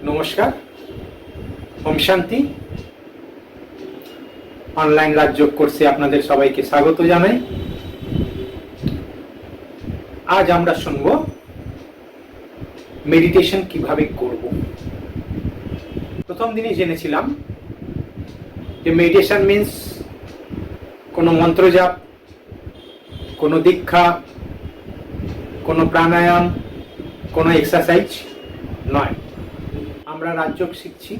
নমস্কার, ওম শান্তি। অনলাইন রাজযোগ কোর্সে আপনাদের সবাইকে স্বাগত জানাই। আজ আমরা শুনব মেডিটেশন কিভাবে করব। প্রথম দিনই জেনেছিলাম যে মেডিটেশন মিন্স কোনো মন্ত্র জাপ, কোনো দীক্ষা, কোনো প্রাণায়াম, কোনো এক্সারসাইজ নয়। আমরা রাজযোগ শিখছি।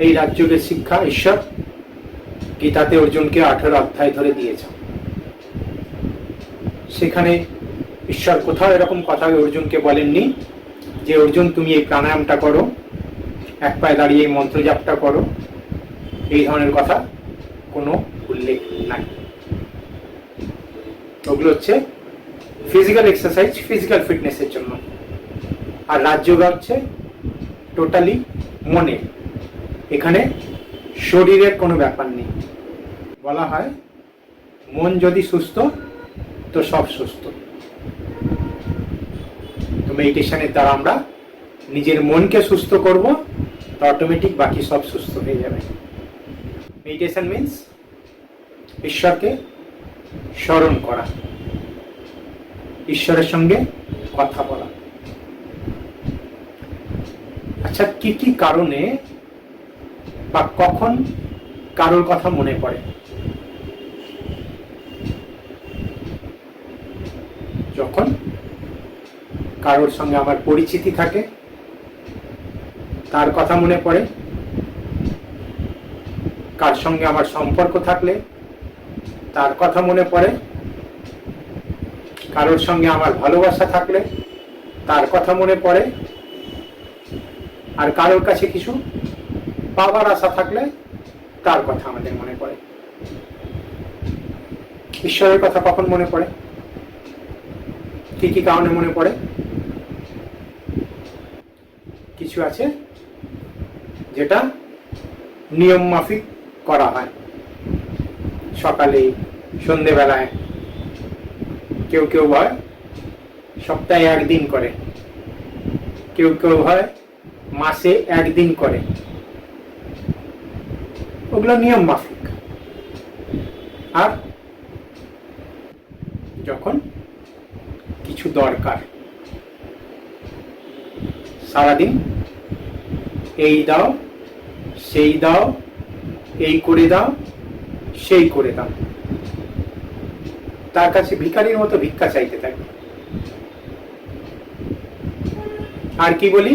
এই রাজযোগের শিক্ষা ঈশ্বর গীতাতে অর্জুনকে 18 অধ্যায় ধরে দিয়েছেন। সেখানে ঈশ্বর কোথাও এরকম কথা অর্জুনকে বলেননি যে অর্জুন তুমি এই প্রাণায়ামটা করো, এক পায়ে দাঁড়িয়ে এই মন্ত্র জাপটা করো। এই ধরনের কথা কোনো উল্লেখ নাই। ওগুলো হচ্ছে ফিজিক্যাল এক্সারসাইজ, ফিজিক্যাল ফিটনেসের জন্য। আর রাজযোগ হচ্ছে টোটালি মনে। এখানে শরীরের কোনো ব্যাপার নেই। বলা হয় মন যদি সুস্থ তো সব সুস্থ। তো মেডিটেশনের দ্বারা আমরা নিজের মনকে সুস্থ করব, তো অটোমেটিক বাকি সব সুস্থ হয়ে যাবে। মেডিটেশন মিন্স ঈশ্বরকে স্মরণ করা, ঈশ্বরের সঙ্গে কথা বলা। আচ্ছা, কি কি কারণে বা কখন কারোর কথা মনে পড়ে? যখন কারোর সঙ্গে আমার পরিচিতি থাকে, তার কথা মনে পড়ে। কার সঙ্গে আমার সম্পর্ক থাকলে তার কথা মনে পড়ে। কারোর সঙ্গে আমার ভালোবাসা থাকলে তার কথা মনে পড়ে। আর কারোর কাছে কিছু পাওয়ার আশা থাকলে তার কথা আমাদের মনে পড়ে। ঈশ্বরের কথা কখন মনে পড়ে? কি কি কারণে মনে পড়ে? কিছু আছে যেটা নিয়ম মাফিক করা হয়, সকালে, সন্ধেবেলায়। কেউ কেউ হয় সপ্তাহে একদিন করে, কেউ কেউ হয় মাসে একদিন করে। ওগুলো নিয়ম মাফিক। আর যখন কিছু দরকার, সারাদিন এই দাও, সেই দাও, এই করে দাও, সেই করে দাও, তার কাছে ভিখারির মতো ভিক্ষা চাইতে থাকে। আর কি বলি?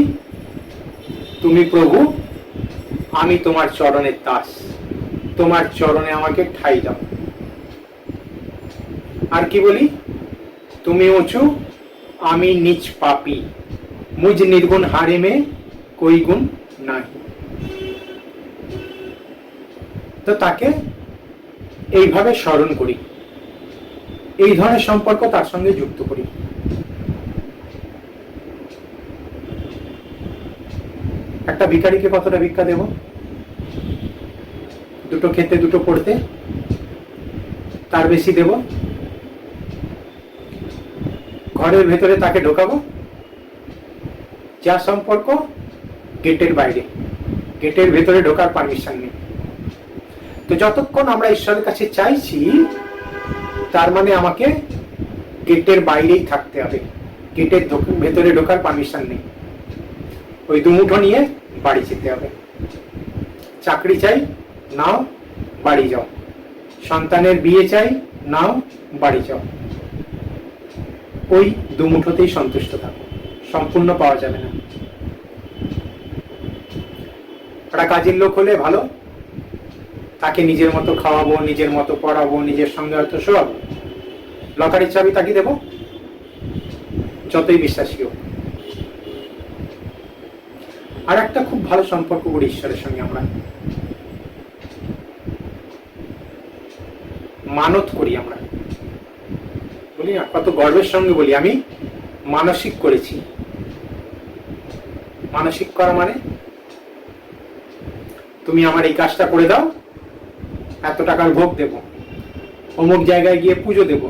তুমি প্রভু, আমি তোমার চরণের দাস, তোমার চরণে আমাকে ঠাঁই দাও। আর কি বলি? তুমি উঁচু, আমি নীচ পাপী, মুঝ নির্গুণ হারে মে কই গুণ নাই। তো তাকে এইভাবে স্মরণ করি, এই ধরনের সম্পর্ক তার সঙ্গে যুক্ত করি। একটা ভিখারিকে কতটা ভিক্ষা দেব? দুটো খেতে, দুটো পড়তে, তার বেশি দেব? ঘরের ভেতরে তাকে ঢোকাবো? যা সম্পর্ক গেটের বাইরে, গেটের ভেতরে ঢোকার পারমিশন নেই। তো যতক্ষণ আমরা ঈশ্বরের কাছে চাইছি, তার মানে আমাকে গেটের বাইরেই থাকতে হবে, গেটের ভেতরে ঢোকার পারমিশন নেই। ওই দুমুঠো নিয়ে বাড়ি যেতে হবে। চাকরি চাই, নাও, বাড়ি যাও। সন্তানের বিয়ে চাই, নাও, বাড়ি যাও। ওই দুমুঠোতেই সন্তুষ্ট থাকো, সম্পূর্ণ পাওয়া যাবে না। একটা কাজের লোক হলে ভালো, তাকে নিজের মতো খাওয়াবো, নিজের মতো পড়াবো, নিজের সঙ্গে হয়তো শোয়াবো। লটারির চাবি তাকে দেবো, যতই বিশ্বাসী হোক। আর একটা খুব ভালো সম্পর্ক করি ঈশ্বরের সঙ্গে আমরা, মানত করি। আমরা বলি না, কত গর্বের সঙ্গে বলি, আমি মানসিক করেছি। মানসিক করা মানে তুমি আমার এই কাজটা করে দাও, এত টাকার ভোগ দেব, অমুক জায়গায় গিয়ে পুজো দেব।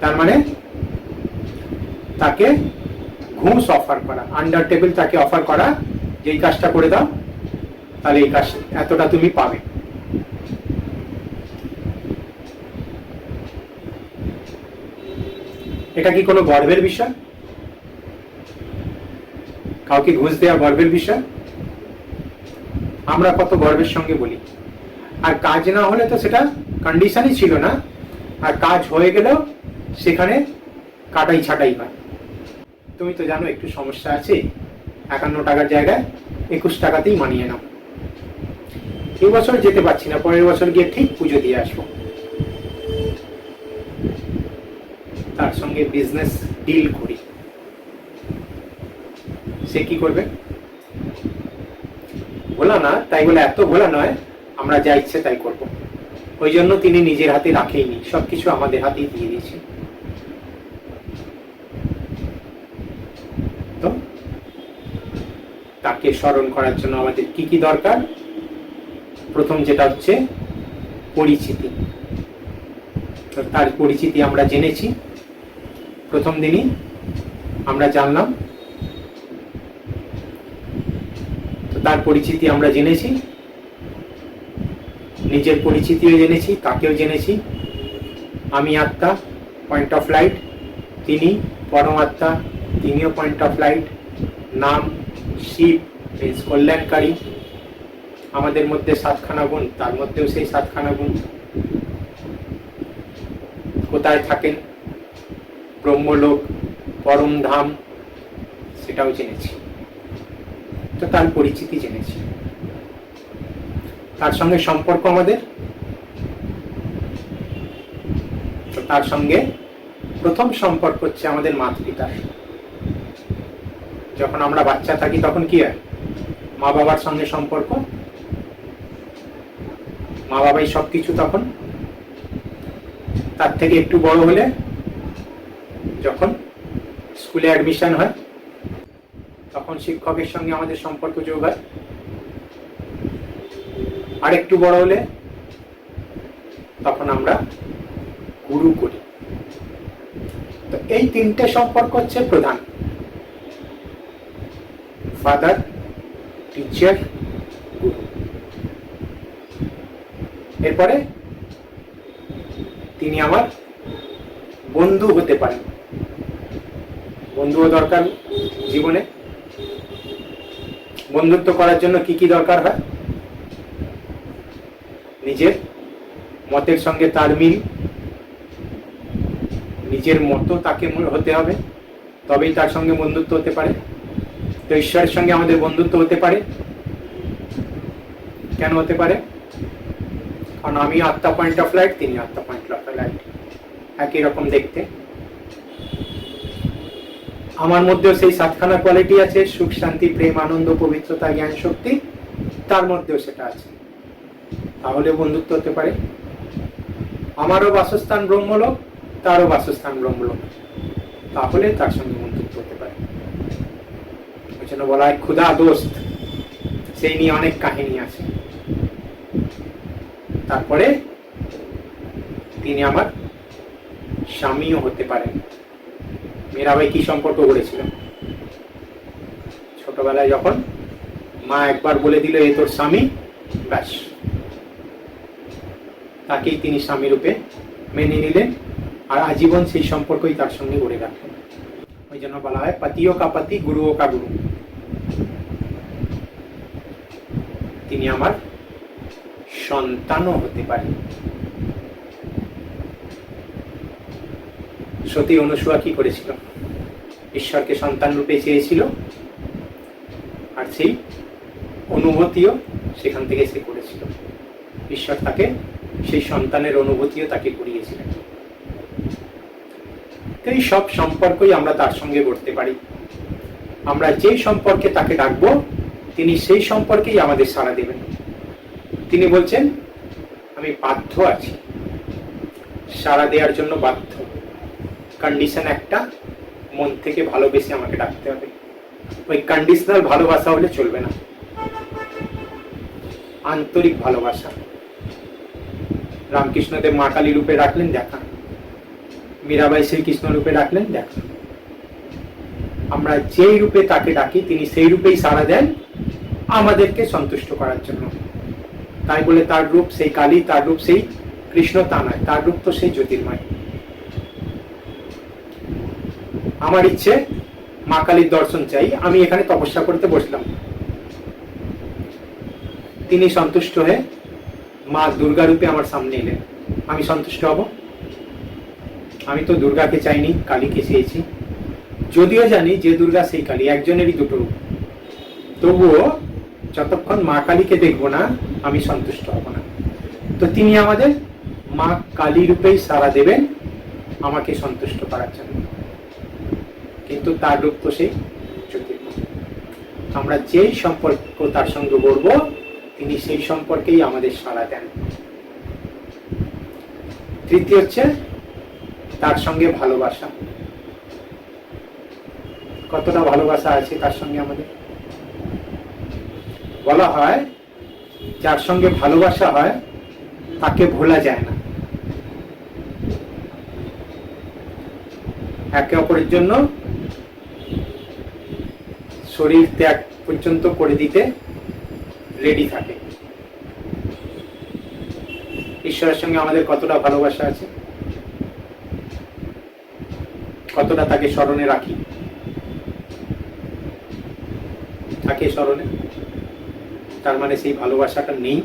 তার মানে তাকে ঘুষ অফার করা, আন্ডার টেবিল তাকে অফার করা যে এই কাজটা করে দাও, তাহলে এই কাজ এতটা তুমি পাবে। এটা কি কোনো গর্বের বিষয়? কাউকে ঘুষ দেওয়া গর্বের বিষয়? আমরা কত গর্বের সঙ্গে বলি। আর কাজ না হলে তো সেটা কন্ডিশনই ছিল না, আর কাজ হয়ে গেলেও সেখানে কাটাই ছাটাই হয়। তুমি তো জানো একটু সমস্যা আছে, 51 টাকার জায়গায় 21 টাকাতেই মানিয়ে নাও। এই বছর যেতে পারছি না, পরের বছর গিয়ে ঠিক পুজো দিয়ে আসবো। তার সঙ্গে বিজনেস ডিল করি, সে কি করবে? ভোলা না, তাই বলে এত ভোলা নয় আমরা যা ইচ্ছে তাই করব। ওই জন্য তিনি নিজের হাতে রাখেইনি, সবকিছু আমাদের হাতেই দিয়ে দিয়েছে। তো তাকে স্মরণ করার জন্য আমাদের কি কি দরকার? প্রথম যেটা হচ্ছে পরিচিতি। তার পরিচিতি আমরা জেনেছি, প্রথম দিনই আমরা জানলাম। তো তার পরিচিতি আমরা জেনেছি, নিজের পরিচিতিও জেনেছি, তাকেও জেনেছি। আমি আত্মা, পয়েন্ট অফ লাইট, তিনি পরমাত্মা, তিনিও পয়েন্ট অফ লাইট। নাম শিব, মিন্স কল্যাণকারী। আমাদের মধ্যে 7খানা গুণ, তার মধ্যেও সেই 7খানা গুণ। কোথায় থাকেন? ব্রহ্মলোক, পরম ধাম, সেটাও জেনেছি। তো তার পরিচিতি জেনেছি, তার সঙ্গে সম্পর্ক আমাদের। তো তার সঙ্গে প্রথম সম্পর্ক হচ্ছে আমাদের মাতৃপিতার। যখন আমরা বাচ্চা থাকি তখন কি হয়? মা বাবার সঙ্গে সম্পর্ক, মা বাবাই সবকিছু। তখন তার থেকে একটু বড় হলে, যখন স্কুলে অ্যাডমিশন হয়, তখন শিক্ষকের সঙ্গে আমাদের সম্পর্ক যোগ হয়। আর একটু বড় হলে তখন আমরা গুরু করি। তো এই তিনটে সম্পর্ক হচ্ছে প্রধান: ফাদার, টিচার, গুরু। এরপরে তিনি আমার বন্ধু হতে পারেন। বন্ধুও দরকার জীবনে। বন্ধুত্ব করার জন্য কি কি দরকার হয়? নিজের মতের সঙ্গে তার মিল, নিজের মতো তাকে হতে হবে, তবেই তার সঙ্গে বন্ধুত্ব হতে পারে। তো ঈশ্বরের সঙ্গে আমাদের বন্ধুত্ব হতে পারে। কেন হতে পারে? কারণ আমি আত্মা পয়েন্ট অফ লাইট, তিনি আত্মা পয়েন্ট অফ লাইট, একই রকম দেখতে। আমার মধ্যেও সেই 7খানা কোয়ালিটি আছে: সুখ, শান্তি, প্রেম, আনন্দ, পবিত্রতা, জ্ঞান, শক্তি। তার মধ্যেও সেটা আছে, তাহলে বন্ধুত্ব হতে পারে। আমারও বাসস্থান ব্রহ্মলোক, তারও বাসস্থান ব্রহ্মলোক, তাহলে তার সঙ্গে বন্ধুত্ব হতে পারে। ওই জন্য বলা হয় ক্ষুধা দোস্ত, সেই নিয়ে অনেক কাহিনী আছে। তারপরে তিনি আমার স্বামীও হতে পারেন। মীরাবাই কি সম্পর্ক করেছিল? ছোটবেলায় যখন মা একবার বলে দিল এ তোর স্বামী, ব্যাস, তাকেই তিনি স্বামী রূপে মেনে নিলেন, আর আজীবন সেই সম্পর্কই তার সঙ্গে গড়ে রাখলেন। ওই জন্য বলা হয় পতিও কা পতি, গুরুও কা গুরু। তিনি আমার সন্তানও হতে পারেন। সতী অনুসূয়া কি করেছিল? ঈশ্বরকে সন্তান রূপে চেয়েছিল, আর সেই অনুভূতিও সেখান থেকে সে করেছিল। ঈশ্বর তাকে সেই সন্তানের অনুভূতিও তাকে করিয়েছিলেন। তো এই সব সম্পর্কই আমরা তার সঙ্গে গড়তে পারি। আমরা যেই সম্পর্কে তাকে ডাকবো, তিনি সেই সম্পর্কেই আমাদের সাড়া দেবেন। তিনি বলছেন আমি বাধ্য আছি, সাড়া দেওয়ার জন্য বাধ্য। কন্ডিশন একটা, মন থেকে ভালোবেসে আমাকে ডাকতে হবে। ওই কন্ডিশনাল ভালোবাসা হলে চলবে না, আন্তরিক ভালোবাসা। রামকৃষ্ণদেব মা কালী রূপে রাখলেন, দেখা। মীরাবাই শ্রীকৃষ্ণ রূপে রাখলেন, দেখা। আমরা যেই রূপে তাকে ডাকি তিনি সেই রূপেই সাড়া দেন আমাদেরকে সন্তুষ্ট করার জন্য। তাই বলে তার রূপ সেই কালী, তার রূপ সেই কৃষ্ণ তা নয়, তার রূপ তো সেই জ্যোতির্ময়। আমার ইচ্ছে মা কালীর দর্শন চাই, আমি এখানে তপস্যা করতে বসলাম, তিনি সন্তুষ্ট হয়ে মা দুর্গা রূপে আমার সামনে এলেন, আমি সন্তুষ্ট হব? আমি তো দুর্গাকে চাইনি, কালীকে চেয়েছি, যদিও জানি যে দুর্গা সেই কালী, একজনেরই দুটো রূপ। তবুও যতক্ষণ মা কালীকে দেখবো না আমি সন্তুষ্ট হব না। তো তিনি আমাদের মা কালী রূপেই সাড়া দেবেন আমাকে সন্তুষ্ট করার জন্য, কিন্তু তার রূপ তো সেই জ্যোতির্ময়। আমরা যেই সম্পর্ক তার সঙ্গে গড়ব তিনি সেই সম্পর্কেই আমাদের সাড়া দেন। তৃতীয় হচ্ছে তার সঙ্গে ভালোবাসা। কতটা ভালোবাসা আছে তার সঙ্গে আমাদের? বলা হয় যার সঙ্গে ভালোবাসা হয় তাকে ভোলা যায় না। একে অপরের জন্য শরীর ত্যাগ পর্যন্ত করে দিতে রেডি থাকে। ঈশ্বরের সঙ্গে আমাদের কতটা ভালোবাসা আছে, কতটা তাকে স্মরণে রাখি, তাকে স্মরণে, তার মানে সেই ভালোবাসাটা নেই।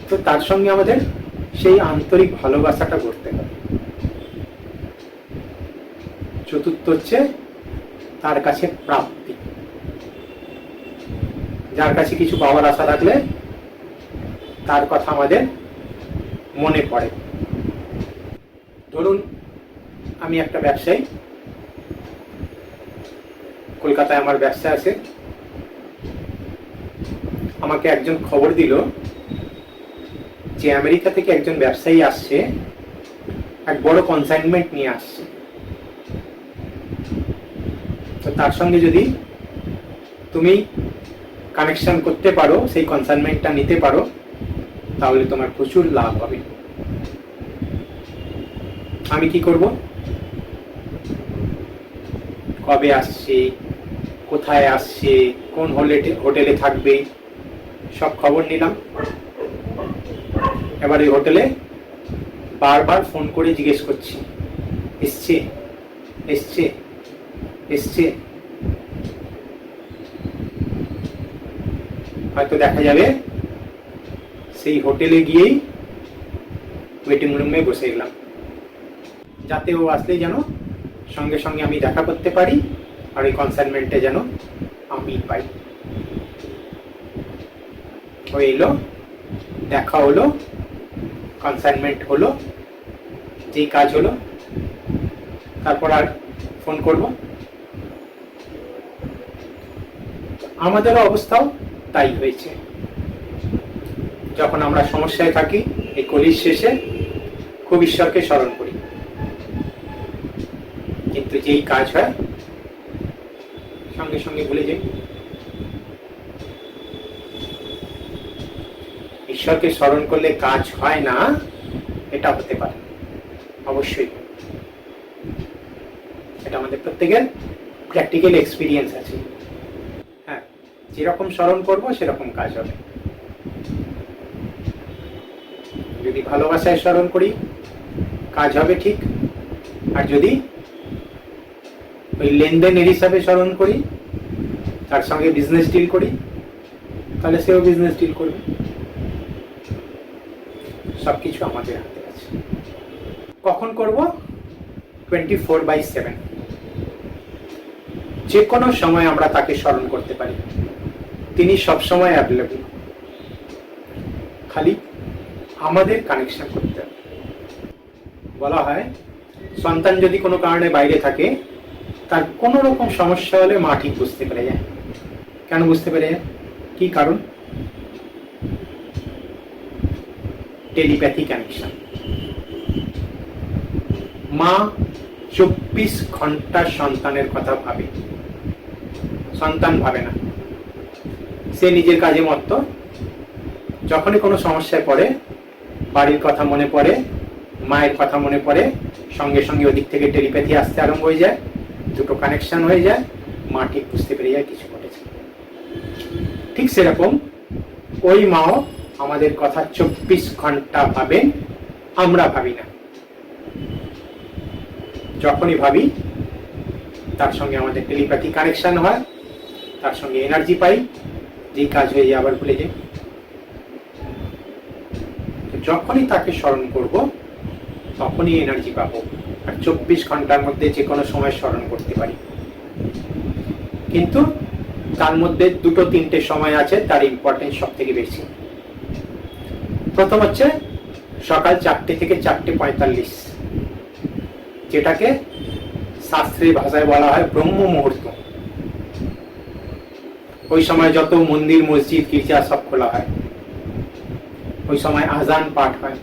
তো তার সঙ্গে আমাদের সেই আন্তরিক ভালোবাসাটা গড়তে হবে। চতুর্থ হচ্ছে তার কাছে প্রাপ্তি। যার কাছে কিছু পাওয়ার আশা রাখলে তার কথা আমাদের মনে পড়ে। ধরুন আমি একটা ব্যবসায়ী, কলকাতায় আমার ব্যবসা আছে, আমাকে একজন খবর দিল যে আমেরিকা থেকে একজন ব্যবসায়ী আসছে, এক বড় কনসাইনমেন্ট নিয়ে আসছে। তো তার সঙ্গে যদি তুমি কানেকশন করতে পারো, সেই কনসাইনমেন্টটা নিতে পারো, তাহলে তোমার প্রচুর লাভ হবে। আমি কি করব? কবে আসছে, কোথায় আসছে, কোন হোটেলে থাকবে, সব খবর নিলাম। এবার এই হোটেলে বারবার ফোন করে জিজ্ঞেস করছি, এসছে এসছে এসছে। হয়তো দেখা যাবে সেই হোটেলে গিয়েই ওয়েটিং রুমে বসে গেলাম, যাতে ও আসলেই যেন সঙ্গে সঙ্গে আমি দেখা করতে পারি, আর ওই কনসাইনমেন্টে যেন আমি পাই। ও এলো, দেখা হলো, কনসাইনমেন্ট হলো, যেই কাজ হলো, তারপর আর ফোন করব। আমাদের অবস্থাও তাই হয়েছে। যখন আমরা সমস্যায় থাকি, এই কলির শেষে খুব ঈশ্বরকে স্মরণ করি, কিন্তু যেই কাজ হয় সঙ্গে সঙ্গে ভুলে যাই। ঈশ্বরকে স্মরণ করলে কাজ হয় না এটা হতে পারে, অবশ্যই। এটা আমাদের প্রত্যেকের প্র্যাকটিক্যাল এক্সপিরিয়েন্স আছে। হ্যাঁ, যেরকম স্মরণ করব সেরকম কাজ হবে। যদি ভালোবাসায় স্মরণ করি কাজ হবে ঠিক, আর যদি ওই লেনদেনের হিসাবে স্মরণ করি, তার সঙ্গে বিজনেস ডিল করি, তাহলে সেও বিজনেস ডিল করবে। সবকিছু আমাদের হাতে আছে। কখন করব? 24/7। যে কোনো সময় আমরা তাকে স্মরণ করতে পারি, তিনি সবসময় অ্যাভেলেবল। খালি আমাদের কানেকশন করতে হবে। বলা হয় সন্তান যদি কোনো কারণে বাইরে থাকে, তার কোনো রকম সমস্যা হলে মা ঠিক বুঝতে পেরে যায়। কেন বুঝতে পেরে যায়? কি কারণ? Telepathy connection. মা 24 ঘন্টা সন্তানের কথা ভাবে, সন্তান ভাবে না। সে নিজের কাজে মত্ত। যখনই কোনো সমস্যায় পড়ে, বাড়ির কথা মনে পড়ে, মায়ের কথা মনে পড়ে, সঙ্গে সঙ্গে ওদিক থেকে টেলিপ্যাথি আসতে আরম্ভ হয়ে যায়, দুটো কানেকশন হয়ে যায়, মা ঠিক বুঝতে পেরে যায় কিছু ঘটেছে। ঠিক সেরকম ওই মাও আমাদের কথা 24 ঘন্টা ভাবেন, আমরা ভাবি না। যখনই ভাবি তার সঙ্গে আমাদের টেলিপ্যাথি কানেকশন হয়, তার সঙ্গে এনার্জি পাই, যেই কাজ হয়ে যায় আবার ভুলে যাই। যখনই তাকে স্মরণ করব তখনই এনার্জি পাবো। আর 24 ঘন্টার মধ্যে যে কোনো সময় স্মরণ করতে পারি, কিন্তু তার মধ্যে 2-3টে সময় আছে, তার ইম্পর্টেন্স সব থেকে বেশি। প্রথম হচ্ছে সকাল 4টে থেকে 4:45, যেটাকে শাস্ত্রীয় ভাষায় বলা হয় ব্রহ্ম মুহূর্ত। ওই সময় যত মন্দির, মসজিদ, গির্জা সব খোলা হয়, ওই সময় আজান পাঠ হয়,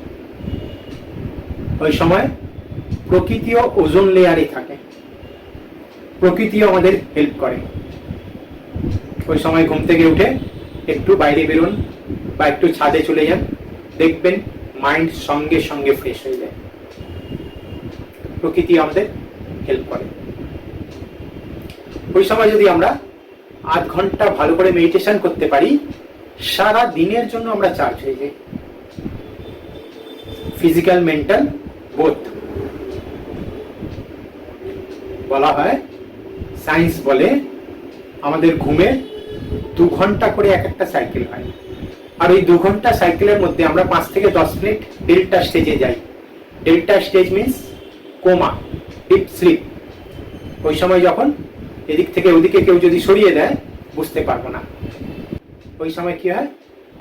ওই সময় প্রকৃতিও ওজোন লেয়ারে থাকে, প্রকৃতিও আমাদের হেল্প করে। ওই সময় ঘুম থেকে উঠে একটু বাইরে বেরোন বা একটু ছাদে চলে যান, দেখবেন মাইন্ড সঙ্গে সঙ্গে ফ্রেশ হয়ে যায়। প্রকৃতি আমাদের হেল্প করে। ওই সময় যদি আমরা আধ ঘন্টা ভালো করে মেডিটেশন করতে পারি, সারা দিনের জন্য আমরা চার্জ হয়ে যাই, ফিজিক্যাল মেন্টাল বোথ। বলা হয়, সায়েন্স বলে আমাদের ঘুমে 2 ঘন্টা করে একটা সাইকেল হয়, আর ওই 2 ঘন্টা সাইকেলের মধ্যে আমরা 5 থেকে 10 মিনিট ডেল্টা স্টেজে যাই। Delta stage means coma, deep sleep. ওই সময় যখন এদিক থেকে ওদিকে কেউ যদি সরিয়ে দেয় বুঝতে পারবো না। ওই সময় কি হয়,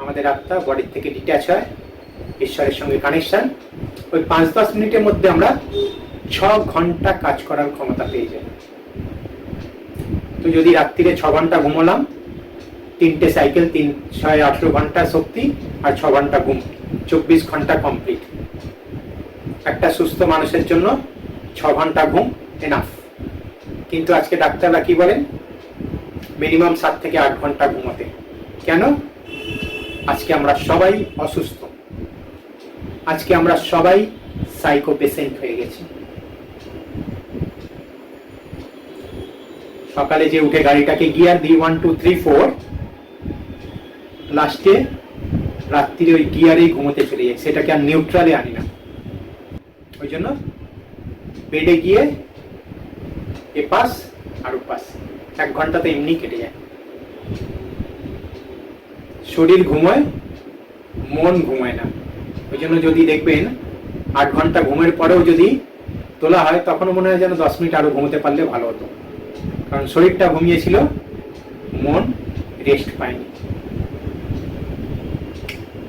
আমাদের আত্মা বডির থেকে ডিট্যাচ হয়, ঈশ্বরের সঙ্গে কানেকশন। ওই 5-10 মিনিটের মধ্যে আমরা 6 ঘন্টা কাজ করার ক্ষমতা পেয়ে যাই। তো যদি রাত্রিরে 6 ঘন্টা ঘুমোলাম, 3টে সাইকেল, 6-18 ঘন্টা শক্তি আর 6 ঘন্টা ঘুম, 24 ঘন্টা কমপ্লিট। একটা সুস্থ মানুষের জন্য 6 ঘন্টা ঘুম এনাফ। কিন্তু আজকে ডাক্তাররা কি বলেন, মিনিমাম 7 থেকে 8 ঘন্টা ঘুমোতে। কেন? আজকে আমরা সবাই অসুস্থ, আজকে আমরা সবাই সাইকো পেশেন্ট হয়ে গেছি। সকালে যে উঠে গাড়িটাকে গিয়ার দিই 1 2 3 4, লাস্টে রাত্রিরে ওই গিয়ারেই ঘুমোতে চলে যায়, সেটাকে আর নিউট্রালে আনি না। ওই জন্য বেডে গিয়ে এপাশ আর ওপাশ 1 ঘন্টাতে এমনি কেটে যায়। শরীর ঘুমায়, মন ঘুমায় না। ওই জন্য যদি দেখবেন 8 ঘন্টা ঘুমের পরেও যদি তোলা হয়, তখনও মনে হয় যেন 10 মিনিট আরো ঘুমোতে পারলে ভালো হতো, কারণ শরীরটা ঘুমিয়েছিল, মন রেস্ট পায়নি।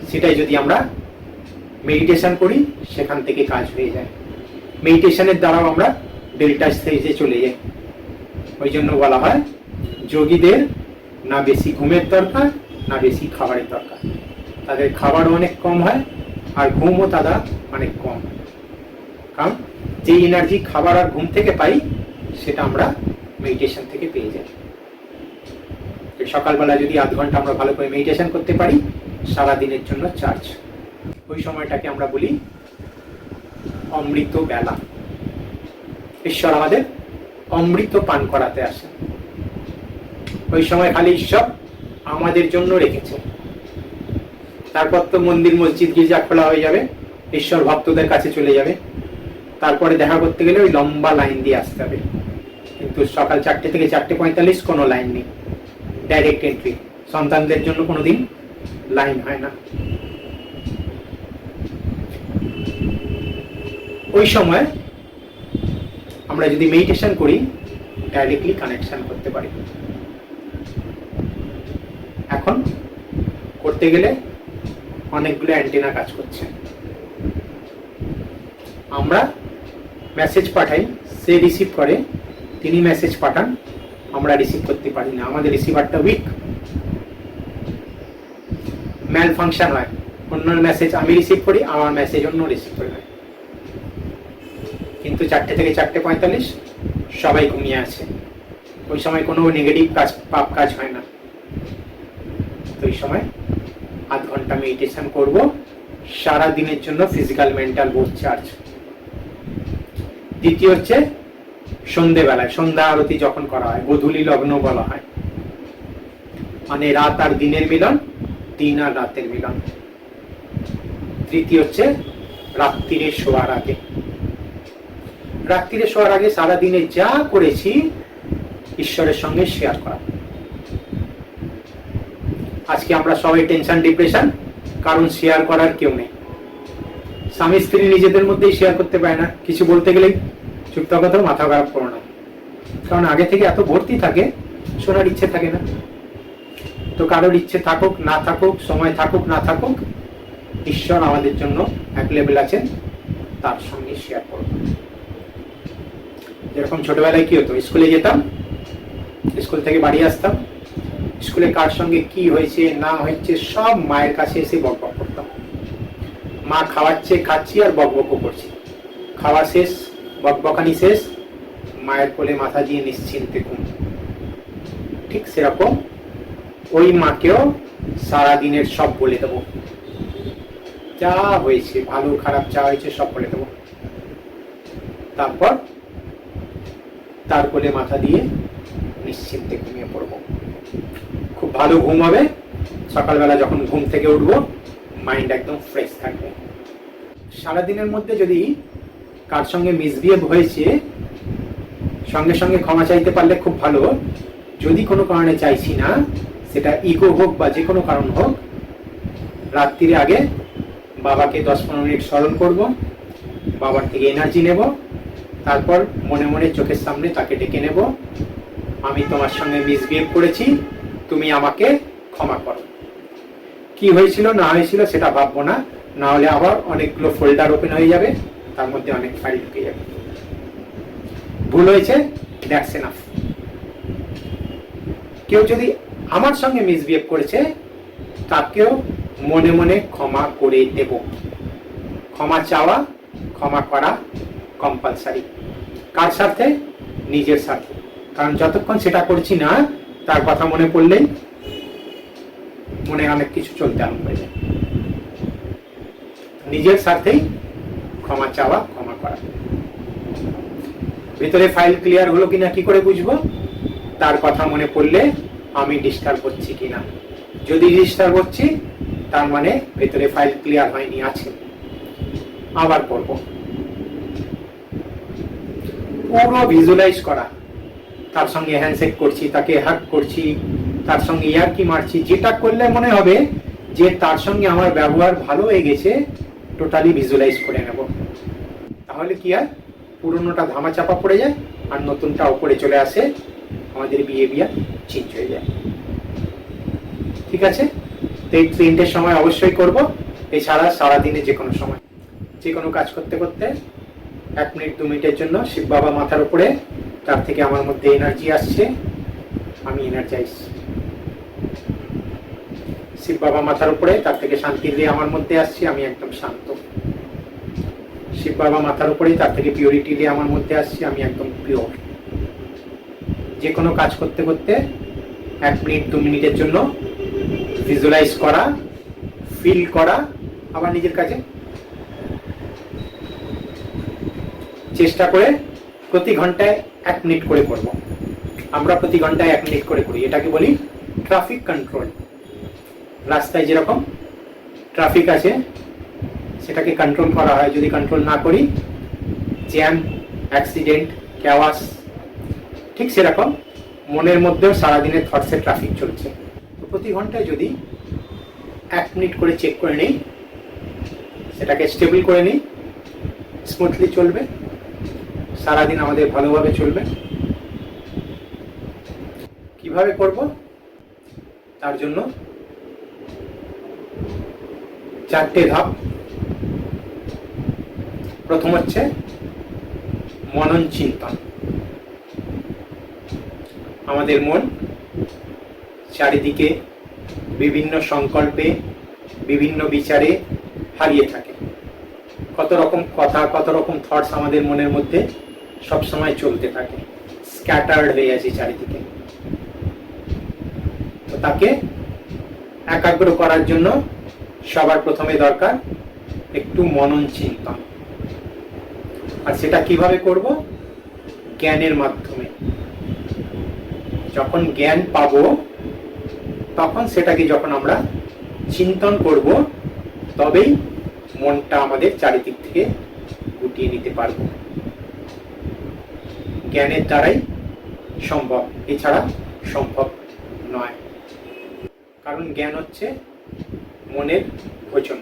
সেটাই যদি আমরা মেডিটেশন করি, সেখান থেকে কাজ হয়ে যায়। মেডিটেশনের দ্বারাও আমরা ডেল্টা স্টেজে চলে যাই। ওই জন্য বলা হয়, যোগীদের না বেশি ঘুমের দরকার, না বেশি খাবারের দরকার। তাদের খাবারও অনেক কম হয়, আর ঘুমও তারা অনেক কম। কারণ যে এনার্জি খাবার আর ঘুম থেকে পাই, সেটা আমরা মেডিটেশন থেকে পেয়ে যাই। সকালবেলা যদি আধ ঘন্টা আমরা ভালো করে মেডিটেশন করতে পারি, সারা দিনের জন্য চার্জ। ওই সময়টাকে আমরা বলি অমৃত বেলা। ঈশ্বর আমাদের অমৃত পান করাতে আসে। ওই সময় খালি ঈশ্বর আমাদের জন্য রেখেছে। তারপর তো মন্দির, মসজিদ, গির্জা খোলা হয়ে যাবে, ঈশ্বর ভক্তদের কাছে চলে যাবে। তারপরে দেখা করতে গেলে ওই লম্বা লাইন দিয়ে আসতে হবে। কিন্তু সকাল 4টে থেকে 4:45 কোনো লাইন নেই, ডাইরেক্ট এন্ট্রি। সন্তানদের জন্য কোনোদিন লাইন হয় না। ওই সময় আমরা যদি মেডিটেশন করি, ডাইরেক্টলি কানেকশন করতে পারি। এখন করতে গেলে অনেকগুলো অ্যান্টেনা কাজ করছে। আমরা মেসেজ পাঠাই, সে রিসিভ করে, তিনি মেসেজ পাঠান, আমরা রিসিভ করতে পারি না। আমাদের রিসিভারটা উইক, ম্যাল ফাংশন হয়। অন্য মেসেজ আমি রিসিভ করি, আমার মেসেজ অন্য রিসিভ করে নেয়। কিন্তু 4টে থেকে 4:45 সবাই ঘুমিয়ে আছে। ওই সময় কোনো নেগেটিভ কাজ, পাপ কাজ হয় না। তো ওই সময় আধ ঘন্টা মেডিটেশন করব, সারা দিনের জন্য ফিজিক্যাল, মেন্টাল বোথ চার্জ। দ্বিতীয় হচ্ছে সন্ধেবেলায়, সন্ধ্যা আরতি যখন করা হয়, গোধূলি লগ্ন বলা হয়, মানে রাত আর দিনের মিলন, দিন আর রাতের মিলন। তৃতীয় হচ্ছে রাত্রিরে শোয়ার আগে। রাত্রিরে শোয়ার আগে সারাদিনে যা করেছি ঈশ্বরের সঙ্গে শেয়ার করা। আজকে আমরা সবাই টেনশন, ডিপ্রেশন, কারণ শেয়ার করার কেউ নেই। স্বামী স্ত্রী নিজেদের মধ্যেই শেয়ার করতে পারে না, কিছু বলতে গেলেই চুপ থাকো, তো মাথা খারাপ করো না, কারণ আগে থেকে এত ভর্তি থাকে, শোনার ইচ্ছে থাকে না। তো কারোর ইচ্ছে থাকুক না থাকুক, সময় থাকুক না থাকুক, ঈশ্বর আমাদের জন্য এক লেভেল আছেন, তার সঙ্গে শেয়ার করব। যেরকম ছোটবেলায় কি হতো, স্কুলে যেতাম, স্কুল থেকে বাড়ি আসতাম, স্কুলে কার সঙ্গে কি হয়েছে না হয়েছে সব মায়ের কাছে এসে বকবক করতাম। মা খাওয়াচ্ছে, খাচ্ছি আর বকবক করছি, খাওয়া শেষ, বকবকানি শেষ, মায়ের কোলে মাথা দিয়ে নিশ্চিন্তে ঘুম। ঠিক সেরকম ওই মাকেও সারাদিনের সব বলে দেবো, যা হয়েছে, ভালো খারাপ যা হয়েছে সব বলে দেবো। তারপর তার কোলে মাথা দিয়ে নিশ্চিন্তে ঘুমিয়ে পড়বো। খুব ভালো ঘুম হবে, সকালবেলা যখন ঘুম থেকে উঠবো মাইন্ড একদম ফ্রেশ থাকবে। সারাদিনের মধ্যে যদি কার সঙ্গে মিসবিহেভ হয়েছে, সঙ্গে সঙ্গে ক্ষমা চাইতে পারলে খুব ভালো। যদি কোনো কারণে চাইছি না, সেটা ইগো হোক বা যে কোনো কারণ হোক, রাত্রির আগে বাবাকে 10-15 মিনিট স্মরণ করব, বাবার থেকে এনার্জি নেব, তারপর মনে মনে চোখের সামনে তাকে ডেকে নেব, আমি তোমার সঙ্গে মিসবিহেভ করেছি, তুমি আমাকে ক্ষমা করো। কি হয়েছিল না হয়েছিল সেটা ভাববো না, না হলে আবার অনেকগুলো ফোল্ডার ওপেন হয়ে যাবে, তার মধ্যে অনেক ফাইল ঢুকে যাবে। ভুল হয়েছে, দ্যাটস এনাফ। কেউ যদি আমার সঙ্গে মিসবিহেভ করেছে, তাকেও মনে মনে ক্ষমা করে দেব। ক্ষমা চাওয়া, ক্ষমা করা কম্পালসারি। কার স্বার্থে? নিজের স্বার্থে। কারণ যতক্ষণ সেটা করছি না, তার কথা মনে পড়লেই মনে অনেক কিছু চলতে আরম্ভ হয়ে যায়। নিজের স্বার্থেই ক্ষমা চাওয়া, ক্ষমা করা। ভিতরে ফাইল ক্লিয়ার হলো কিনা কি করে বুঝবো? তার কথা মনে পড়লে আমি ডিস্টার্ব হচ্ছি কিনা। যদি ডিস্টার্ব হচ্ছি, তার মানে ভেতরে ফাইল ক্লিয়ার হয়নি, আছে। আবার করব। পুরো ভিজুয়ালাইজ করা, তার সঙ্গে হ্যান্ডশেক করছি, তাকে হাগ করছি, তার সঙ্গে ইয়ার্কি মারছি, যেটা করলে মনে হবে যে তার সঙ্গে আমার ব্যবহার ভালো হয়ে গেছে, টোটালি ভিজুয়ালাইজ করে নেব। তাহলে কি হয়, পুরনোটা ধামাচাপা পড়ে যায় আর নতুনটা উপরে চলে আসে, আমাদের বিহেভিয়ার চেঞ্জ হয়ে যায়। ঠিক আছে? তো এই 3টের সময় অবশ্যই করব, এছাড়া সারাদিনে যে কোনো সময়, যে কোনো কাজ করতে করতে 1 মিনিট 2 মিনিটের জন্য শিব বাবা মাথার উপরে, তার থেকে আমার মধ্যে এনার্জি আসছে, আমি এনার্জাইজ। শিব বাবা মাথার উপরে, তার থেকে শান্তির রে আমার মধ্যে আসছে, আমি একদম শান্ত। শিব বাবা মাথার উপরে, তার থেকে পিওরিটি রে আমার মধ্যে আসছে, আমি একদম পিওর। যে কোনো কাজ করতে করতে 1 মিনিট 2 মিনিটের জন্য ভিজুয়ালাইজ করা, ফিল করা, আবার নিজের কাজে চেষ্টা করে প্রতি ঘন্টায় 1 মিনিট করে করব। আমরা প্রতি ঘন্টায় 1 মিনিট করে করি, এটাকে বলি ট্রাফিক কন্ট্রোল। রাস্তায় যেরকম ট্রাফিক আছে, সেটাকে কন্ট্রোল করা হয়। যদি কন্ট্রোল না করি, জ্যাম, অ্যাক্সিডেন্ট, ক্যাওয়াস, ঠিক সেরকম মনের মধ্যেও সারাদিনের থটসের ট্রাফিক চলছে। তো প্রতি ঘন্টায় যদি 1 মিনিট করে চেক করে নিই, সেটাকে স্টেবল করে নিই, স্মুথলি চলবে, সারাদিন আমাদের ভালোভাবে চলবে। কিভাবে করব? তার জন্য 4টে ধাপ। প্রথম হচ্ছে মনন চিন্তন। আমাদের মন চারিদিকে বিভিন্ন সংকল্পে, বিভিন্ন বিচারে হারিয়ে থাকে। কত রকম কথা, কত রকম থটস আমাদের মনের মধ্যে সবসময় চলতে থাকে, স্ক্যাটার্ড হয়ে আছে চারিদিকে। তো তাকে একাগ্র করার জন্য সবার প্রথমে দরকার একটু মনন চিন্তন। আর সেটা কিভাবে করব? জ্ঞানের মাধ্যমে। যখন জ্ঞান পাবো তখন সেটাকে যখন আমরা চিন্তন করব, তবেই মনটা আমাদের চারিদিক থেকে গুটিয়ে নিতে পারব। জ্ঞানের দ্বারাই সম্ভব, এছাড়া সম্ভব নয়। কারণ জ্ঞান হচ্ছে মনের ভোজন।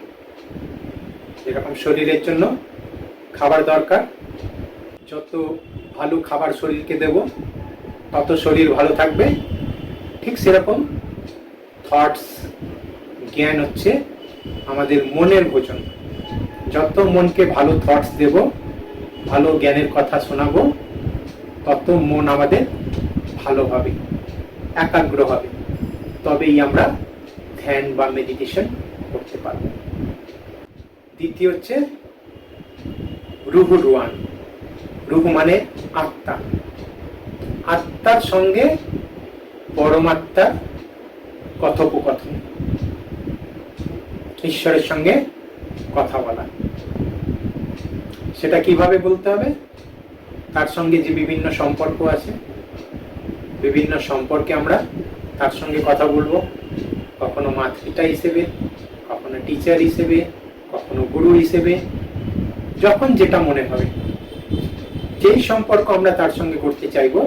যেরকম শরীরের জন্য খাবার দরকার, যত ভালো খাবার শরীরকে দেব তত শরীর ভালো থাকবে, ঠিক সেরকম থটস, জ্ঞান হচ্ছে আমাদের মনের ভোজন। যত মনকে ভালো থটস দেব, ভালো জ্ঞানের কথা শোনাবো, তত মন আমাদের ভালো হবে, একাগ্র হবে। তবেই আমরা ধ্যান বা মেডিটেশন করতে পারব। দ্বিতীয় হচ্ছে রুহু রুয়ান। রুহু মানে আত্মা। আত্মার সঙ্গে পরমাত্মার কথোপকথন, ঈশ্বরের সঙ্গে কথা বলা। সেটা কিভাবে বলতে হবে? তার সঙ্গে যে বিভিন্ন সম্পর্ক আছে, বিভিন্ন সম্পর্কে আমরা তার সঙ্গে কথা বলবো। কখনো মাতৃপিতা হিসেবে, কখনো টিচার হিসেবে, কখনো গুরু হিসেবে, যখন যেটা মনে হবে। যেই সম্পর্ক আমরা তার সঙ্গে করতে চাইবো,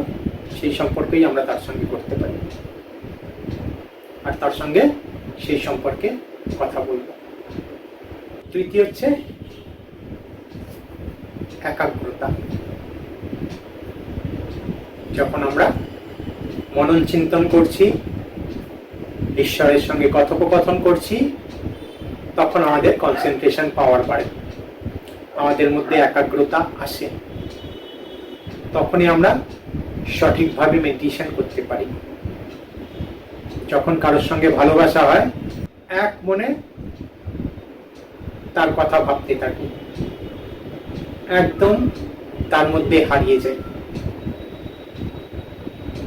সেই সম্পর্কেই আমরা তার সঙ্গে করতে পারি, আর তার সঙ্গে সেই সম্পর্কে কথা বলবো। তৃতীয় হচ্ছে একাগ্রতা। যখন আমরা মনন চিন্তন করছি, ঈশ্বরের সঙ্গে কথোপকথন করছি, তখন আমাদের কনসেন্ট্রেশন পাওয়ার বাড়ে, আমাদের মধ্যে একাগ্রতা আসে। তখনই আমরা সঠিকভাবে মেডিটেশন করতে পারি। যখন কারোর সঙ্গে ভালোবাসা হয়, এক মনে তার কথা ভাবতে থাকি, একদম তার মধ্যে হারিয়ে যায়।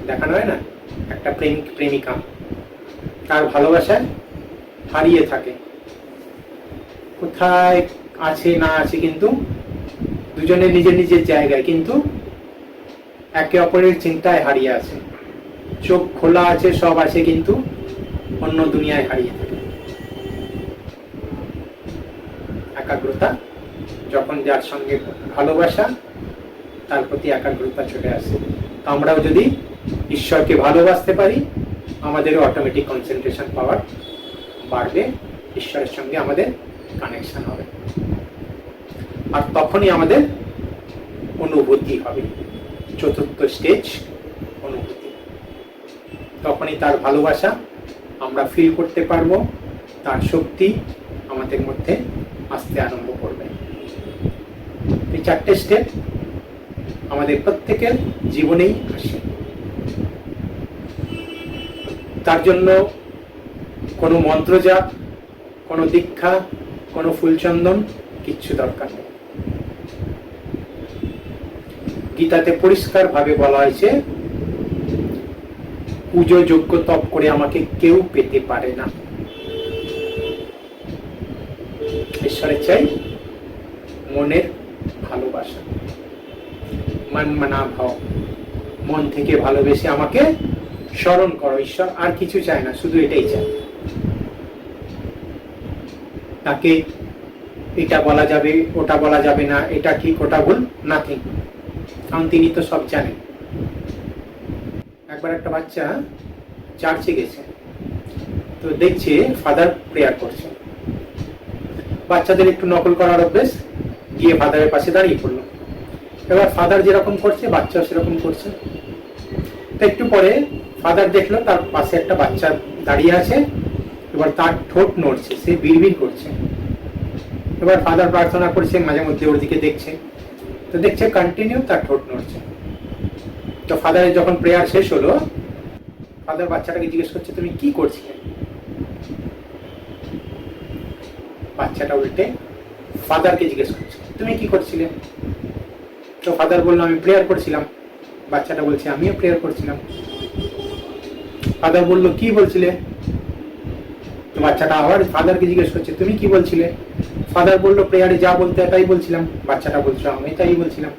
দেখানো হয় না, একটা প্রেমিক প্রেমিকা তার ভালোবাসায় হারিয়ে থাকে, কোথায় আছে না আছে, কিন্তু দুজনে নিজের নিজের জায়গায়, কিন্তু একে অপরের চিন্তায় হারিয়ে আছে। চোখ খোলা আছে, সব আছে, কিন্তু অন্য দুনিয়ায় হারিয়ে থাকে। একাগ্রতা, যখন যার সঙ্গে ভালোবাসা, তার প্রতি একাগ্রতা চলে আসে। আমরাও যদি ঈশ্বরকে ভালোবাসতে পারি, আমাদেরও অটোমেটিক কনসেন্ট্রেশন পাওয়ার বাড়বে, ঈশ্বরের সঙ্গে আমাদের কানেকশন হবে, আর তখনই আমাদের অনুভূতি হবে। চতুর্থ স্টেজ, অনুভূতি। তখনই তার ভালোবাসা আমরা ফিল করতে পারবো, তার শক্তি আমাদের মধ্যে আসতে আরম্ভ করবে। এই চারটে স্টেপ আমাদের প্রত্যেকের জীবনেই আসে। তার জন্য কোনো মন্ত্রজাপ, কোনো দীক্ষা, কোনো ফুলচন্দন কিচ্ছু দরকার নেই। গীতাতে পরিষ্কার ভাবে বলা হয়েছে, পুজো যোগ্য তপ করে আমাকে কেউ পেতে পারে না। ঈশ্বরের চাই মনের ভালোবাসা, মন মানা ভাব, মন থেকে ভালোবেসে আমাকে স্মরণ করো। ঈশ্বর আর কিছু চায় না, শুধু এটাই চায়। তাকে এটা বলা যাবে, ওটা বলা যাবে না, এটা ঠিক ওটা ভুল, নাথিং, কারণ তিনি তো সব জানেন। একবার একটা বাচ্চা চার্চে গেছে, তো দেখছে ফাদার প্রেয়ার করছে। বাচ্চাদের একটু নকল করার অভ্যেস, গিয়ে ফাদারের পাশে দাঁড়িয়ে পড়লো। এবার ফাদার যেরকম করছে, বাচ্চাও সেরকম করছে। তো একটু পরে ফাদার দেখলো তার পাশে একটা বাচ্চা দাঁড়িয়ে আছে, এবার তার ঠোঁট নড়ছে, সে বিড়বিড় করছে। এবার ফাদার প্রার্থনা করছে, মাঝে মধ্যে ওর দিকে দেখছে, তো দেখছে কন্টিনিউ তার ঠোঁট নড়ছে। তো ফাদারের যখন প্রেয়ার শেষ হলো, ফাদার বাচ্চাটাকে জিজ্ঞেস করছে, তুমি কি করছিলে? বাচ্চাটা উল্টে ফাদারকে জিজ্ঞেস করছে, তুমি কি করছিলে? তো ফাদার বললো, আমি প্রেয়ার করছিলাম। বাচ্চাটা বলছে, আমিও প্রেয়ার করছিলাম। ফাদার বললো, কি বলছিলে? তো বাচ্চাটা আবার ফাদারকে জিজ্ঞেস করছে, তুমি কি বলছিলে? ফাদার বললো প্রেয়ারে যা বলতে হয় তাই বলছিলাম, বাচ্চাটা বলছিল আমি তাই বলছিলাম।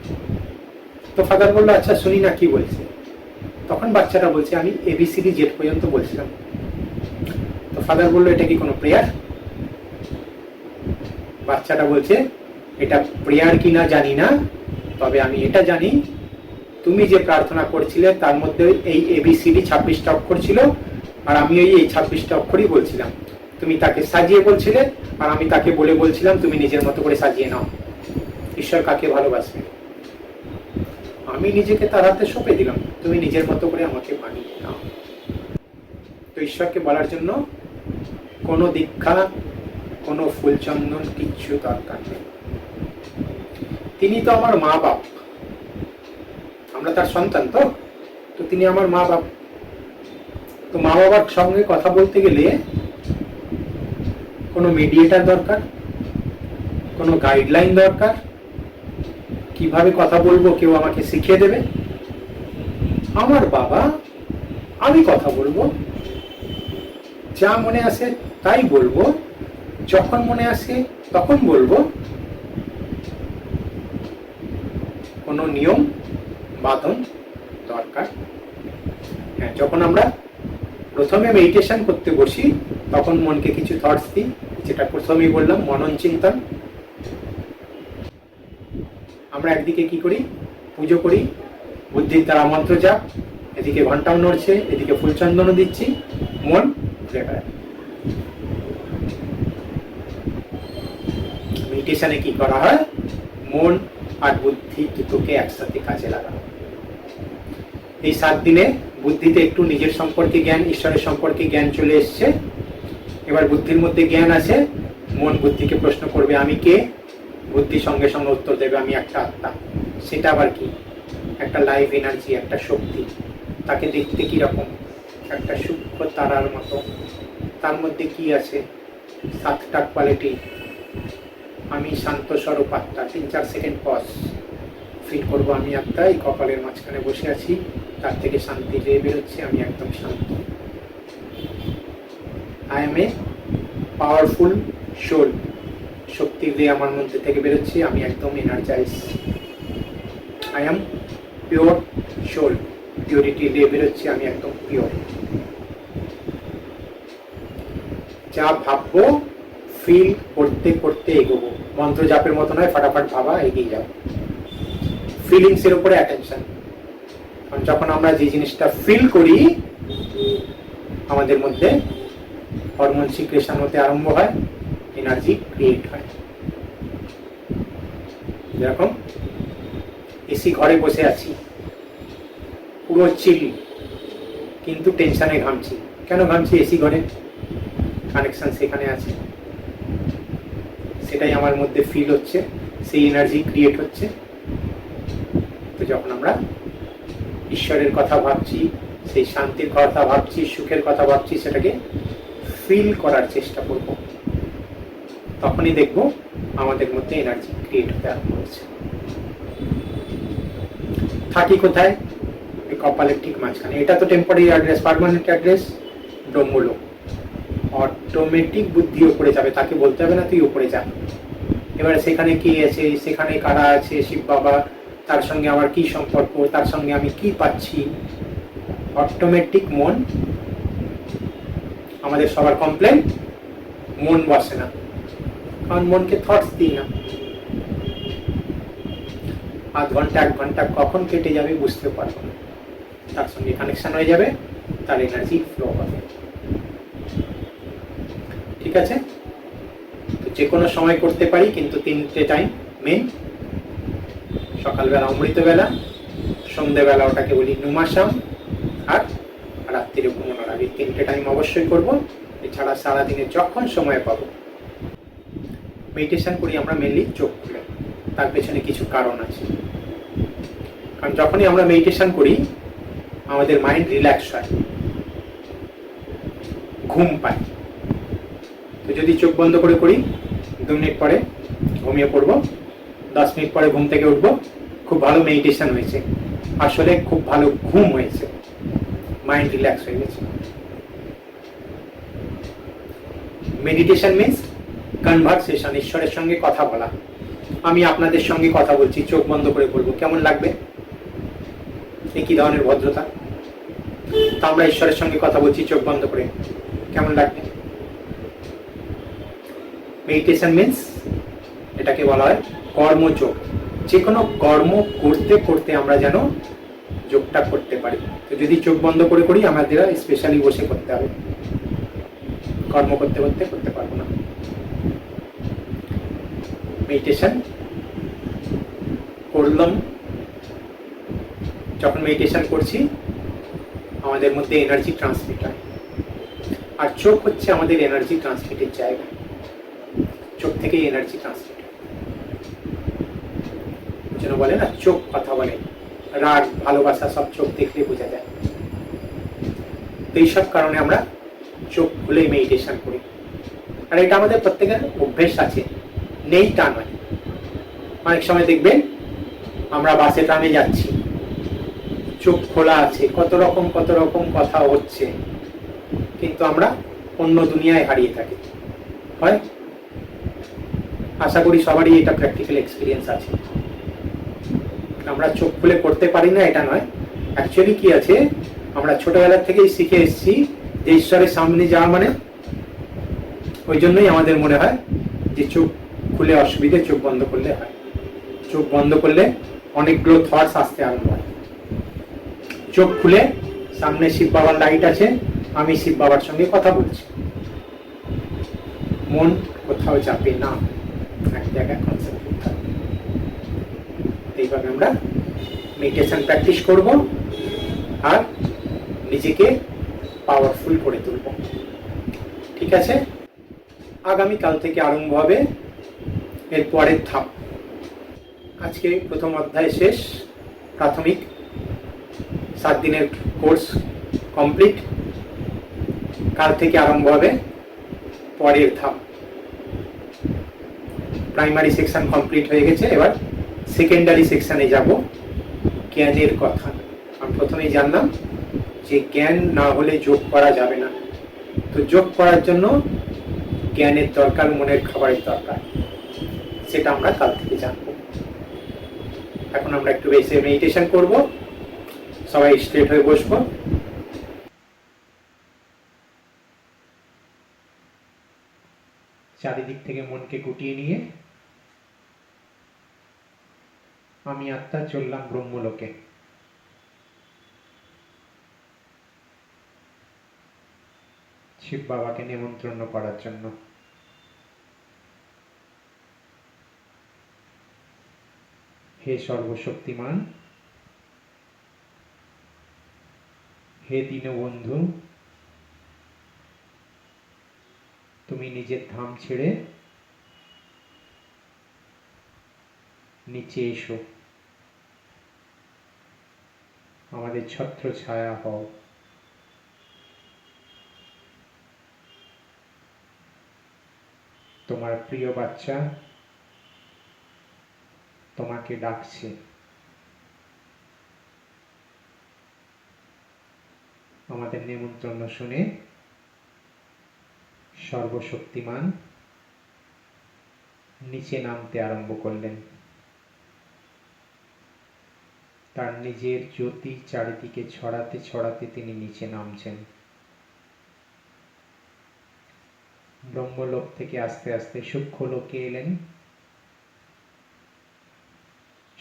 তো ফাদার বললো আচ্ছা শুনি না কি বলছে। তখন বাচ্চাটা বলছে আমি ABCD Z পর্যন্ত বলছিলাম। তো ফাদার বললো এটা কি কোনো প্রেয়ার? বাচ্চাটা বলছে এটা প্রেয়ার কিনা জানি না, তবে আমি এটা জানি তুমি যে প্রার্থনা করছিলে তার মধ্যে এই ABCD 26টা অক্ষর ছিল, আর আমি এই 26টা অক্ষরই বলছিলাম। তুমি তাকে সাজিয়ে বলছিলে আর আমি তাকে বলে বলছিলাম তুমি নিজের মতো করে সাজিয়ে নাও। ঈশ্বর কাকে ভালোবাসবে? আমি নিজেকে তার হাতে সঁপে দিলাম, তুমি নিজের মতো করে আমাকে বানিয়ে নাও। তো ঈশ্বরকে বলার জন্য কোনো দীক্ষা, কোনো ফুলচন্দন কিচ্ছু দরকার নেই। তিনি তো আমার মা বাপ, আমরা তার সন্তান। তো তিনি আমার মা বাপ। তো মা বাবার সঙ্গে কথা বলতে গেলে কোনো মিডিয়েটার দরকার, কোনো গাইডলাইন দরকার, কিভাবে কথা বলবো কেউ আমাকে শিখিয়ে দেবে? আমার বাবা, আমি কথা বলবো, যা মনে আসে তাই বলবো, যখন মনে আসে তখন বলবো। কোনো নিয়ম বাঁধন দরকার। হ্যাঁ, যখন আমরা প্রথমে মেডিটেশন করতে বসি তখন মনকে কিছু থটস দিই, যেটা প্রথমেই বললাম মনন চিন্তন। আমরা একদিকে কি করি? পুজো করি, বুদ্ধির দ্বারা মন্ত্র জাপ, এদিকে ঘন্টাও নড়ছে, এদিকে ফুলচন্দনও দিচ্ছি, মন ঘুরে বেড়ায়। মেডিটেশনে কি করা হয়? মন আর বুদ্ধি দুটোকে একসাথে কাজে লাগানো। এই 7 দিনে বুদ্ধিতে একটু নিজের সম্পর্কে জ্ঞান, ঈশ্বরের সম্পর্কে জ্ঞান চলে এসছে। এবার বুদ্ধির মধ্যে জ্ঞান আছে, মন বুদ্ধিকে প্রশ্ন করবে আমি কে? বুদ্ধি সঙ্গে সঙ্গে উত্তর দেবে আমি একটা আত্মা। সেটা আবার কি? একটা লাইভ এনার্জি, একটা শক্তি। তাকে দেখতে কি রকম? একটা সূক্ষ্ম তারার মতো। তার মধ্যে কি আছে? 7টা কোয়ালিটি। আমি শান্ত স্বরূপ আত্মা। 3-4 সেকেন্ড পজ, ফিল করবো আমি আত্মা এই কপালের মাঝখানে বসে আছি, তার থেকে শান্তি রেয়ে বেরোচ্ছে, আমি একদম শান্ত। I am a powerful soul, শক্তির রে আমার মধ্যে থেকে বেরোচ্ছে, আমি একদম energize. I am pure soul, purity রে বেরোচ্ছে, আমি একদম পিওর। যা ভাববো ফিল করতে করতে এগোবো। মন্ত্র জাপের মতো নয় ফাটাফাট ভাবা, এগিয়ে যাও। ফিলিংস এর উপরে অ্যাটেনশন। কারণ যখন আমরা যে জিনিসটা ফিল করি আমাদের মধ্যে হরমোন সিক্রেশন হতে আরম্ভ হয়, এনার্জি ক্রিয়েট হয়। যেরকম এসি ঘরে বসে আছি, পুরো চিল, কিন্তু টেনশনে ঘামছি। কেন ঘামছি? এসি ঘরে কানেকশন সেখানে আছে, সেটাই আমার মধ্যে ফিল হচ্ছে, সেই এনার্জি ক্রিয়েট হচ্ছে। তো যখন আমরা ঈশ্বরের কথা ভাবছি, সেই শান্তির কথা ভাবছি, সুখের কথা ভাবছি, সেটাকে ফিল করার চেষ্টা করব, তখনই দেখব আমাদের মধ্যে এনার্জি ক্রিয়েট হতে আরম্ভ হচ্ছে। থাকি কোথায়? কপালের ঠিক মাঝখানে। এটা তো temporary address, permanent address Brahmaloka. Automatic বুদ্ধি উপরে যাবে, তাকে বলতে হবে না তুই উপরে যা। এবারে সেখানে কি আছে, সেখানে কারা আছে, শিব বাবা, তার সঙ্গে আমার কি সম্পর্ক, তার সঙ্গে আমি কি পাচ্ছি, অটোমেটিক মন। আমাদের সবার কমপ্লেন মন বসে না, কারণ মনকে থটস দিই না। আধ ঘন্টা 1 ঘন্টা কখন কেটে যাবে বুঝতে পারবো না, তার সঙ্গে কানেকশন হয়ে যাবে, তার এনার্জি ফ্লো হবে। ঠিক আছে? তো যে কোনো সময় করতে পারি, কিন্তু 3টে টাইম মেন। সকালবেলা অমৃতবেলা, সন্ধ্যেবেলা ওটাকে বলি নুমাসাম, আর রাত্রিরে ঘুমানোর আগে। 3টে টাইম অবশ্যই করব। এছাড়া সারাদিনে যখন সময় পাবো মেডিটেশন করি আমরা মেনলি চোখ খুলে। তার পেছনে কিছু কারণ আছে। কারণ যখনই আমরা মেডিটেশন করি আমাদের মাইন্ড রিল্যাক্স হয়, ঘুম পায়। তো যদি চোখ বন্ধ করে করি, 2 মিনিট পরে ঘুমিয়ে পড়বো, 10 মিনিট পরে ঘুম থেকে উঠবো, খুব ভালো মেডিটেশন হয়েছে, আসলে খুব ভালো ঘুম হয়েছে, মাইন্ড রিল্যাক্স হয়ে গেছে। মেডিটেশন মিন্স কনভারসেশন, ঈশ্বরের সঙ্গে কথা বলা। আমি আপনাদের সঙ্গে কথা বলছি, চোখ বন্ধ করে বলবো, কেমন লাগবে? এই কি ধরনের ভদ্রতা? তো আমরা ঈশ্বরের সঙ্গে কথা বলছি চোখ বন্ধ করে, কেমন লাগবে? মেডিটেশন মিন্স, এটাকে বলা হয় কর্মযোগ। যে কোনো কর্ম করতে করতে আমরা যেন যোগটা করতে পারি। তো যদি চোখ বন্ধ করে করি, আমাদের স্পেশালি বসে করতে হবে, কর্ম করতে করতে করতে পারবো না। মেডিটেশন করলাম, যখন মেডিটেশন করছি আমাদের মধ্যে এনার্জি ট্রান্সমিট হয়, আর চোখ হচ্ছে আমাদের এনার্জি ট্রান্সমিটের জায়গা। চোখ থেকেই এনার্জি ট্রান্সমিট হয়। যেন বলে না, চোখ কথা বলে, রাগ ভালোবাসা সব চোখ দেখলে বোঝা যায়। তো এইসব কারণে আমরা চোখ খুলে মেডিটেশন করি। আর এটা আমাদের প্রত্যেকের অভ্যেস আছে, নেই তা নয়। অনেক সময় দেখবেন আমরা বাসে ট্রামে যাচ্ছি, চোখ খোলা আছে, কত রকম কথা হচ্ছে, কিন্তু আমরা অন্য দুনিয়ায় হারিয়ে থাকি। হয়, আশা করি সবারই এটা প্র্যাকটিক্যাল এক্সপিরিয়েন্স আছে। আমরা চোখ খুলে করতে পারি না এটা নয়, অ্যাকচুয়ালি কি আছে, আমরা ছোটবেলা থেকেই শিখে এসেছি যে ঈশ্বরের সামনে যাওয়া মানে, ওই জন্যই আমাদের মনে হয় যে চোখ খুলে অসুবিধে, চোখ বন্ধ করলে হয়। চোখ বন্ধ করলে অনেকগুলো থটস আসতে আরম্ভ হয়। চোখ খুলে সামনে শিব বাবার লাইট আছে, আমি শিব বাবার সঙ্গে কথা বলছি, মন কোথাও যাবে না, এক জায়গায় কনসেন্ট্রেট থাকবে। এইভাবে আমরা মেডিটেশন প্র্যাকটিস করব আর নিজেকে পাওয়ারফুল করে তুলব। ঠিক আছে, আগামীকাল থেকে আরম্ভ হবে এর পরের ধাপ। আজকে প্রথম অধ্যায় শেষ, প্রাথমিক 7 দিনের কোর্স কমপ্লিট। কাল থেকে আরম্ভ হবে পরের ধাপ। প্রাইমারি সেকশন কমপ্লিট হয়ে গেছে, এবার সেকেন্ডারি সেকশনে যাব, জ্ঞানের কথা। আমি প্রথমেই জানলাম যে জ্ঞান না হলে যোগ করা যাবে না। তো যোগ করার জন্য জ্ঞানের দরকার, মনের খাবারের দরকার, সেটা আমরা কাল থেকে জানব। এখন আমরা একটু বেশি মেডিটেশন করব, সবাই স্ট্রেট হয়ে বসবো। চারিদিক থেকে মনকে গুটিয়ে নিয়ে আমি আত্মা চললাম ব্রহ্মলোকে। শিব বাবাকে নিমন্ত্রণ করার জন্য। হে সর্বশক্তিমান, হে দীনবন্ধু, তুমি নিজের ধাম ছেড়ে নিচে এসো, আমাদের ছত্র ছায়া হও। তোমার প্রিয় বাচ্চা তোমাকে ডাকছে। আমাদের নিমন্ত্রণ শুনে সর্বশক্তিমান নিচে নামতে আরম্ভ করলেন। তার নিজের জ্যোতি চারিদিকে ছড়াতে ছড়াতে তিনি নিচে নামছেন। ব্রহ্মলোক থেকে আস্তে আস্তে সূক্ষ্ম লোকে এলেন।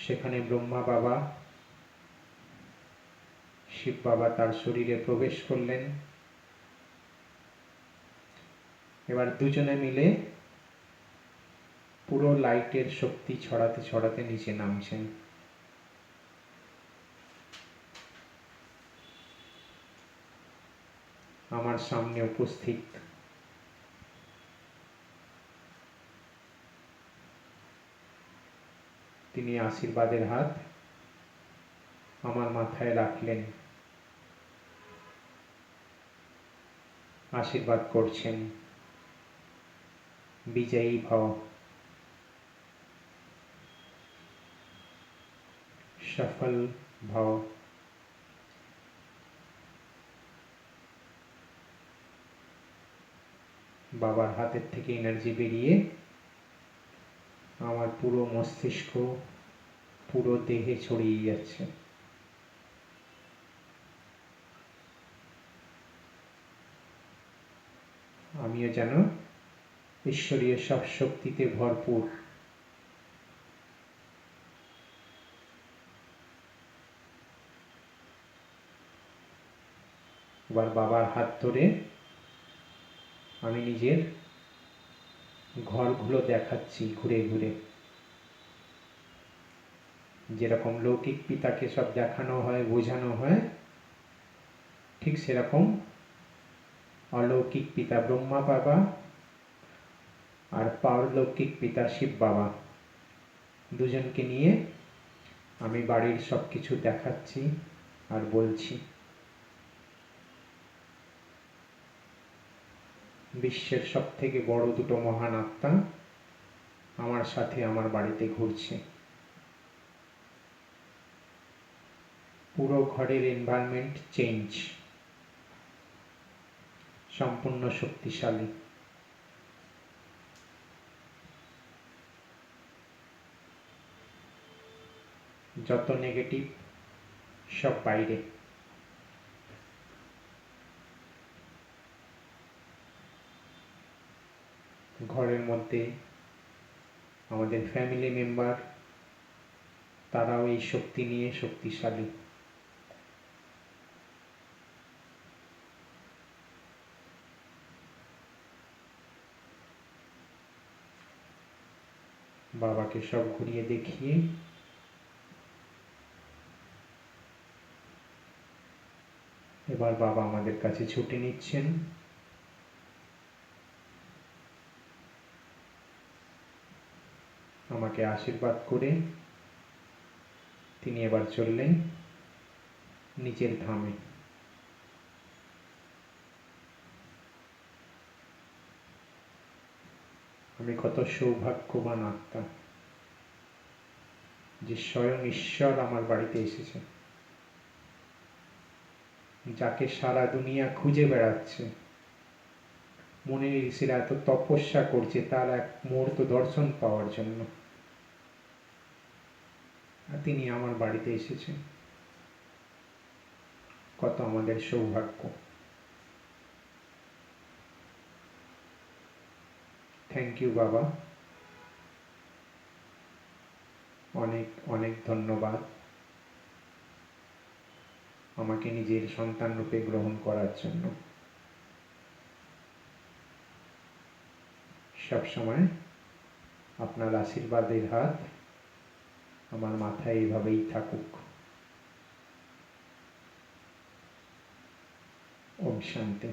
সেখানে ব্রহ্মা বাবা, শিব বাবা তার শরীরে প্রবেশ করলেন। এবার দুজনে মিলে পুরো লাইটের শক্তি ছড়াতে ছড়াতে নিচে নামছেন। আমার সামনে উপস্থিত তিনি আশীর্বাদের হাত আমার মাথায় রাখলেন, আশীর্বাদ করছেন, বিজয়ী ভব, সফল ভব। বাবার হাতের থেকে এনার্জি বেরিয়ে আমার পুরো মস্তিষ্ক, পুরো দেহে ছড়িয়ে যাচ্ছে। আমিও যেন ঈশ্বরীয় সব শক্তিতে ভরপুর। এবার বাবার হাত ধরে আমি নিজের ঘরগুলো দেখাচ্ছি ঘুরে ঘুরে। যেরকম লৌকিক পিতাকে সব দেখানো হয়, বোঝানো হয়, ঠিক সেরকম অলৌকিক পিতা ব্রহ্মা বাবা আর পারলৌকিক পিতা শিব বাবা দুজনকে নিয়ে আমি বাড়ির সব কিছু দেখাচ্ছি আর বলছি। বিশ্বের সব থেকে বড় দুটো মহান আত্মা আমার সাথে আমার বাড়িতে ঘুরছে। পুরো ঘরের এনভায়রনমেন্ট চেঞ্জ, সম্পূর্ণ শক্তিশালী। যত নেগেটিভ সব বাইরে। ঘরের মধ্যে আমাদের ফ্যামিলি মেম্বার, তারাও এই শক্তি নিয়ে শক্তিশালী। বাবাকে সব ঘুরিয়ে দেখিয়ে এবার বাবা আমাদের কাছে ছুটে নিচ্ছেন। আমাকে আশীর্বাদ করে তিনি এবার চললেন নিজের ধামে। আমি কত সৌভাগ্যবান আত্মা যে স্বয়ং ঈশ্বর আমার বাড়িতে এসেছে, যাকে সারা দুনিয়া খুঁজে বেড়াচ্ছে। মনের ঋষিরা এত তপস্যা করছে তার এক মুহূর্ত দর্শন পাওয়ার জন্য, আর তিনি আমার বাড়িতে এসেছেন। কত আমাদের সৌভাগ্য। থ্যাংক ইউ বাবা, অনেক অনেক ধন্যবাদ আমাকে নিজের সন্তান রূপে গ্রহণ করার জন্য। সব সময় আপনার আশীর্বাদের হাত আমার মাথায় এইভাবেই থাকুক। ওম শান্তি।